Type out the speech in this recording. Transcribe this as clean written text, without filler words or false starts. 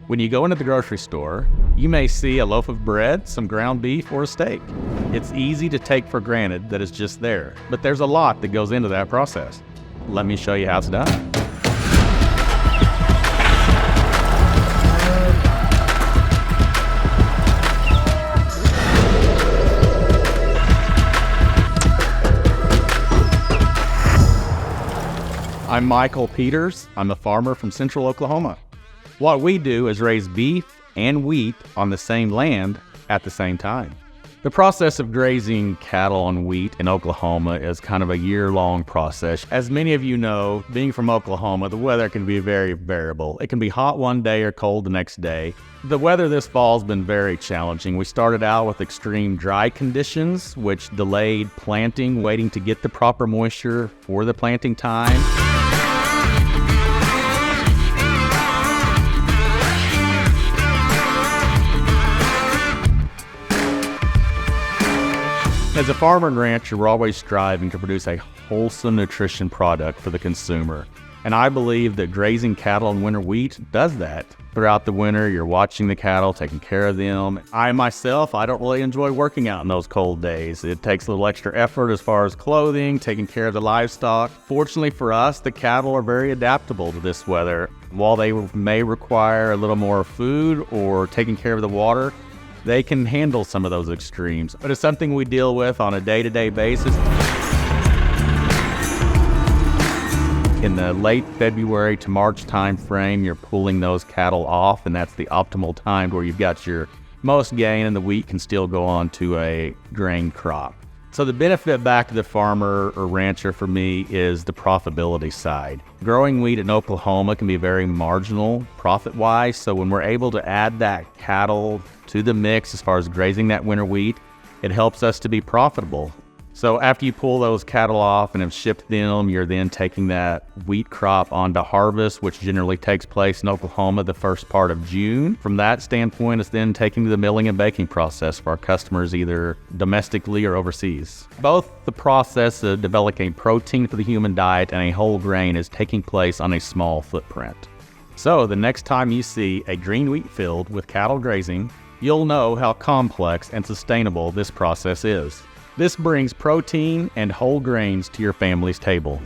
When you go into the grocery store, you may see a loaf of bread, some ground beef, or a steak. It's easy to take for granted that it's just there, but there's a lot that goes into that process. Let me show you how it's done. I'm Michael Peters. I'm a farmer from Central Oklahoma. What we do is raise beef and wheat on the same land at the same time. The process of grazing cattle on wheat in Oklahoma is kind of a year-long process. As many of you know, being from Oklahoma, the weather can be very variable. It can be hot one day or cold the next day. The weather this fall has been very challenging. We started out with extreme dry conditions, which delayed planting, waiting to get the proper moisture for the planting time. As a farmer and rancher, we're always striving to produce a wholesome nutrition product for the consumer. And I believe that grazing cattle on winter wheat does that. Throughout the winter, you're watching the cattle, taking care of them. I don't really enjoy working out in those cold days. It takes a little extra effort as far as clothing, taking care of the livestock. Fortunately for us, the cattle are very adaptable to this weather. While they may require a little more food or taking care of the water, they can handle some of those extremes, but it's something we deal with on a day-to-day basis. In the late February to March time frame, you're pulling those cattle off, and that's the optimal time where you've got your most gain and the wheat can still go on to a grain crop. So the benefit back to the farmer or rancher for me is the profitability side. Growing wheat in Oklahoma can be very marginal profit-wise, so when we're able to add that cattle to the mix as far as grazing that winter wheat, it helps us to be profitable. So after you pull those cattle off and have shipped them, you're then taking that wheat crop onto harvest, which generally takes place in Oklahoma the first part of June. From that standpoint, it's then taken to the milling and baking process for our customers either domestically or overseas. Both the process of developing protein for the human diet and a whole grain is taking place on a small footprint. So the next time you see a green wheat field with cattle grazing, you'll know how complex and sustainable this process is. This brings protein and whole grains to your family's table.